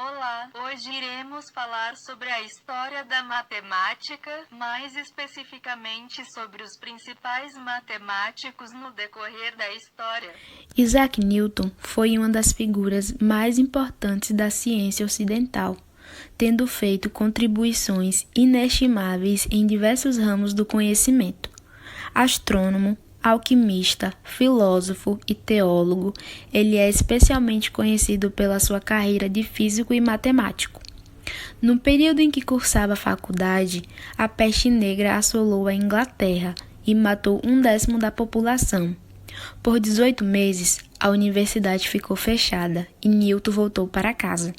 Olá, hoje iremos falar sobre a história da matemática, mais especificamente sobre os principais matemáticos no decorrer da história. Isaac Newton foi uma das figuras mais importantes da ciência ocidental, tendo feito contribuições inestimáveis em diversos ramos do conhecimento. Astrônomo, alquimista, filósofo e teólogo, ele é especialmente conhecido pela sua carreira de físico e matemático. No período em que cursava a faculdade, a peste negra assolou a Inglaterra e matou 1/10 da população. Por 18 meses, a universidade ficou fechada e Newton voltou para casa.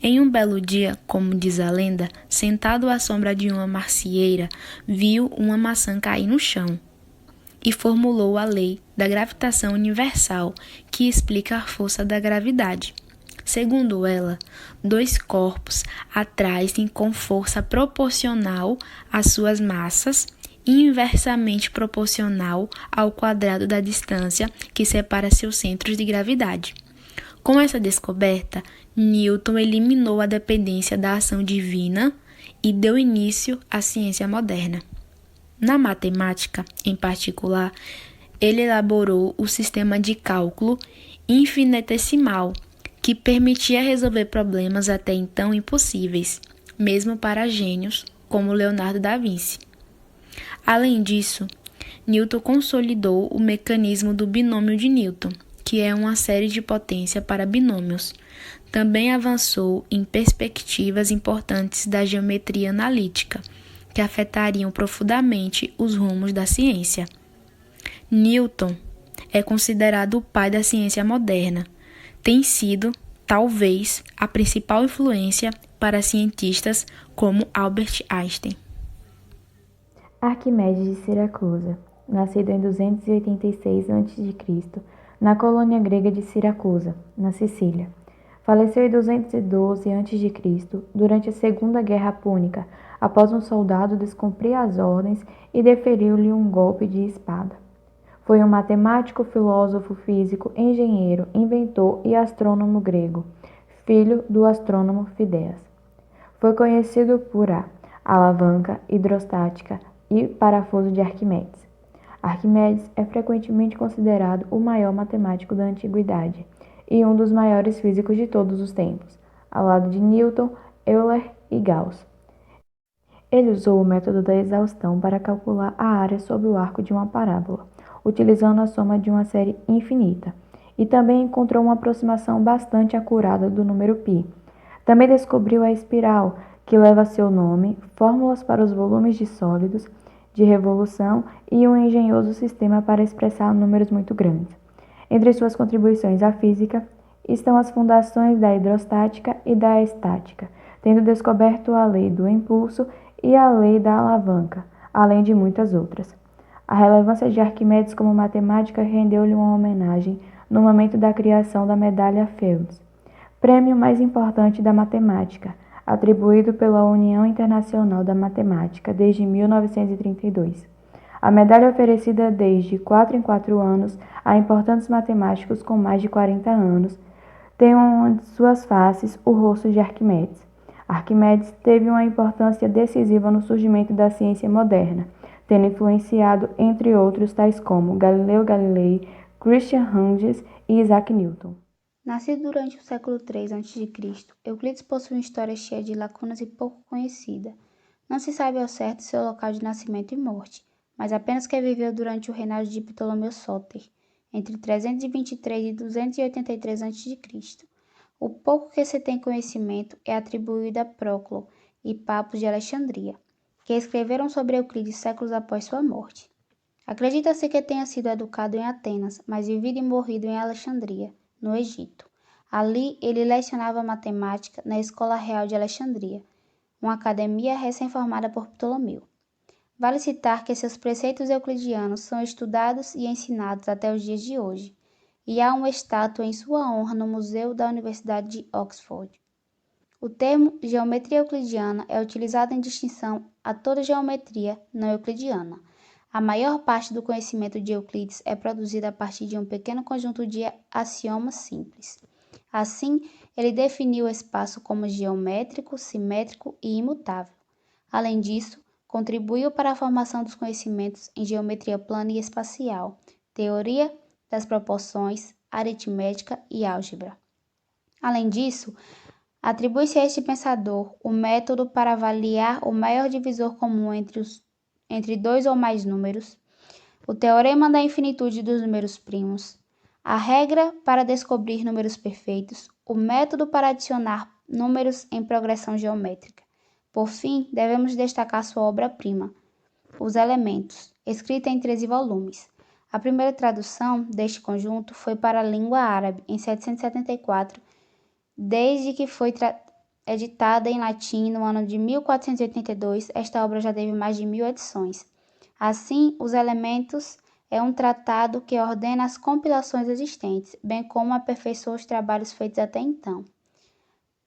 Em um belo dia, como diz a lenda, sentado à sombra de uma macieira, viu uma maçã cair no chão e formulou a lei da gravitação universal, que explica a força da gravidade. Segundo ela, dois corpos atraem-se com força proporcional às suas massas e inversamente proporcional ao quadrado da distância que separa seus centros de gravidade. Com essa descoberta, Newton eliminou a dependência da ação divina e deu início à ciência moderna. Na matemática, em particular, ele elaborou o sistema de cálculo infinitesimal, que permitia resolver problemas até então impossíveis, mesmo para gênios como Leonardo da Vinci. Além disso, Newton consolidou o mecanismo do binômio de Newton, que é uma série de potência para binômios. Também avançou em perspectivas importantes da geometria analítica, que afetariam profundamente os rumos da ciência. Newton é considerado o pai da ciência moderna. Tem sido, talvez, a principal influência para cientistas como Albert Einstein. Arquimedes de Siracusa, nascido em 286 a.C., na colônia grega de Siracusa, na Sicília. Faleceu em 212 a.C., durante a Segunda Guerra Púnica, após um soldado descumprir as ordens e deferiu-lhe um golpe de espada. Foi um matemático, filósofo, físico, engenheiro, inventor e astrônomo grego, filho do astrônomo Fideias. Foi conhecido por a alavanca hidrostática e parafuso de Arquimedes. Arquimedes é frequentemente considerado o maior matemático da antiguidade e um dos maiores físicos de todos os tempos, ao lado de Newton, Euler e Gauss. Ele usou o método da exaustão para calcular a área sob o arco de uma parábola, utilizando a soma de uma série infinita, e também encontrou uma aproximação bastante acurada do número π. Também descobriu a espiral, que leva seu nome, fórmulas para os volumes de sólidos, de revolução e um engenhoso sistema para expressar números muito grandes. Entre suas contribuições à física estão as fundações da hidrostática e da estática, tendo descoberto a lei do impulso e a lei da alavanca, além de muitas outras. A relevância de Arquimedes como matemática rendeu-lhe uma homenagem no momento da criação da medalha Fields, prêmio mais importante da matemática, atribuído pela União Internacional da Matemática desde 1932. A medalha é oferecida desde 4 em 4 anos a importantes matemáticos com mais de 40 anos, tem uma de suas faces o rosto de Arquimedes. Arquimedes teve uma importância decisiva no surgimento da ciência moderna, tendo influenciado, entre outros, tais como Galileu Galilei, Christian Huygens e Isaac Newton. Nascido durante o século III a.C., Euclides possui uma história cheia de lacunas e pouco conhecida. Não se sabe ao certo seu local de nascimento e morte, mas apenas que viveu durante o reinado de Ptolomeu Sóter, entre 323 e 283 a.C. O pouco que se tem conhecimento é atribuído a Próclo e Papos de Alexandria, que escreveram sobre Euclides séculos após sua morte. Acredita-se que tenha sido educado em Atenas, mas vivido e morrido em Alexandria, no Egito. Ali, ele lecionava matemática na Escola Real de Alexandria, uma academia recém-formada por Ptolomeu. Vale citar que seus preceitos euclidianos são estudados e ensinados até os dias de hoje, e há uma estátua em sua honra no Museu da Universidade de Oxford. O termo geometria euclidiana é utilizado em distinção a toda geometria não euclidiana. A maior parte do conhecimento de Euclides é produzida a partir de um pequeno conjunto de axiomas simples. Assim, Ele definiu o espaço como geométrico, simétrico e imutável. Além disso, contribuiu para a formação dos conhecimentos em geometria plana e espacial, teoria das proporções, aritmética e álgebra. Além disso, atribui-se a este pensador o método para avaliar o maior divisor comum entre dois ou mais números, o teorema da infinitude dos números primos, a regra para descobrir números perfeitos, o método para adicionar números em progressão geométrica. Por fim, devemos destacar sua obra-prima, Os Elementos, escrita em 13 volumes. A primeira tradução deste conjunto foi para a língua árabe em 774, desde que foi editada em latim no ano de 1482, esta obra já teve mais de 1000 edições. Assim, Os Elementos é um tratado que ordena as compilações existentes, bem como aperfeiçoa os trabalhos feitos até então.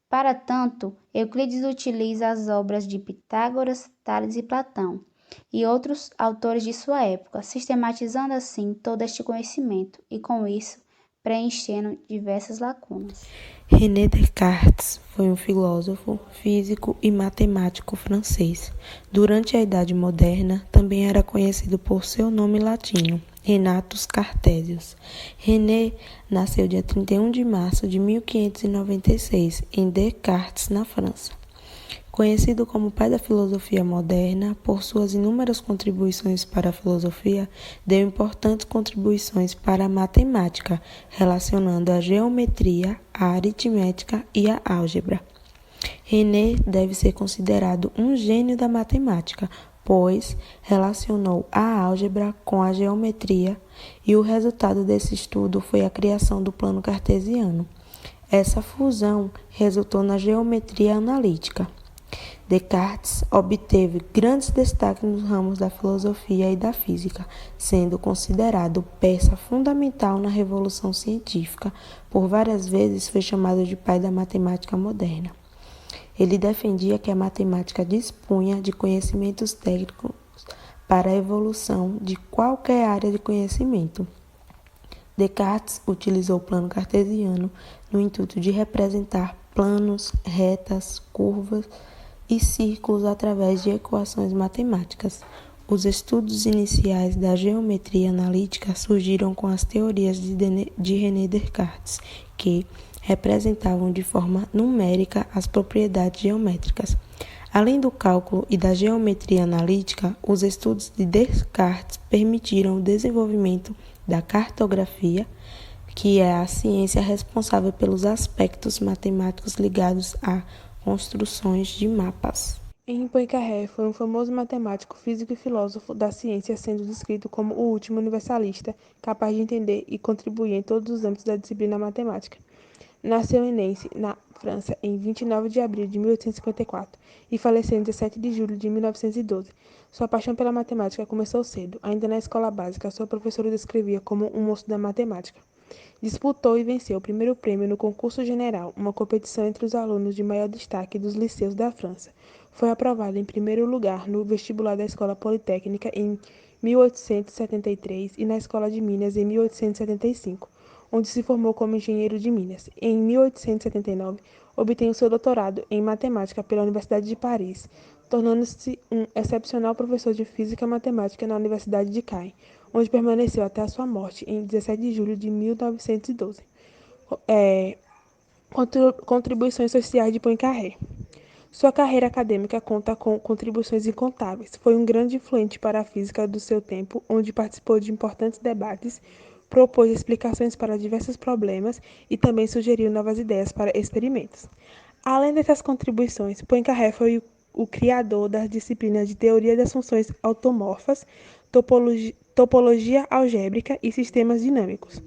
Para tanto, Euclides utiliza as obras de Pitágoras, Tales e Platão, e outros autores de sua época, sistematizando assim todo este conhecimento e, com isso, preenchendo diversas lacunas. René Descartes foi um filósofo, físico e matemático francês. Durante a Idade Moderna, também era conhecido por seu nome latino, Renatus Cartesius. René nasceu dia 31 de março de 1596, em Descartes, na França. Conhecido como pai da filosofia moderna, por suas inúmeras contribuições para a filosofia, deu importantes contribuições para a matemática, relacionando a geometria, a aritmética e a álgebra. René deve ser considerado um gênio da matemática, pois relacionou a álgebra com a geometria e o resultado desse estudo foi a criação do plano cartesiano. Essa fusão resultou na geometria analítica. Descartes obteve grandes destaques nos ramos da filosofia e da física, sendo considerado peça fundamental na revolução científica. Por várias vezes foi chamado de pai da matemática moderna. Ele defendia que a matemática dispunha de conhecimentos técnicos para a evolução de qualquer área de conhecimento. Descartes utilizou o plano cartesiano no intuito de representar planos, retas, curvas e círculos através de equações matemáticas. Os estudos iniciais da geometria analítica surgiram com as teorias de René Descartes, que representavam de forma numérica as propriedades geométricas. Além do cálculo e da geometria analítica, os estudos de Descartes permitiram o desenvolvimento da cartografia, que é a ciência responsável pelos aspectos matemáticos ligados a construções de mapas. Henri Poincaré foi um famoso matemático, físico e filósofo da ciência, sendo descrito como o último universalista, capaz de entender e contribuir em todos os âmbitos da disciplina matemática. Nasceu em Nancy, na França, em 29 de abril de 1854 e faleceu em 17 de julho de 1912. Sua paixão pela matemática começou cedo. Ainda na escola básica, sua professora o descrevia como um moço da matemática. Disputou e venceu o primeiro prêmio no concurso general, uma competição entre os alunos de maior destaque dos liceus da França. Foi aprovado em primeiro lugar no vestibular da Escola Politécnica em 1873 e na Escola de Minas em 1875, onde se formou como engenheiro de Minas. Em 1879, obtém o seu doutorado em matemática pela Universidade de Paris, tornando-se um excepcional professor de física e matemática na Universidade de Caen, onde permaneceu até a sua morte em 17 de julho de 1912. Contribuições sociais de Poincaré. Sua carreira acadêmica conta com contribuições incontáveis. Foi um grande influente para a física do seu tempo, onde participou de importantes debates, propôs explicações para diversos problemas e também sugeriu novas ideias para experimentos. Além dessas contribuições, Poincaré foi o criador das disciplinas de teoria das funções automorfas, topologia algébrica e sistemas dinâmicos,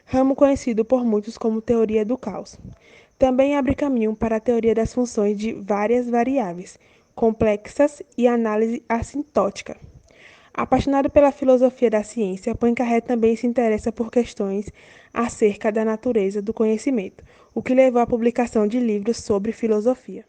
ramo conhecido por muitos como teoria do caos. Também abre caminho para a teoria das funções de várias variáveis complexas e análise assintótica. Apaixonado pela filosofia da ciência, Poincaré também se interessa por questões acerca da natureza do conhecimento, o que levou à publicação de livros sobre filosofia.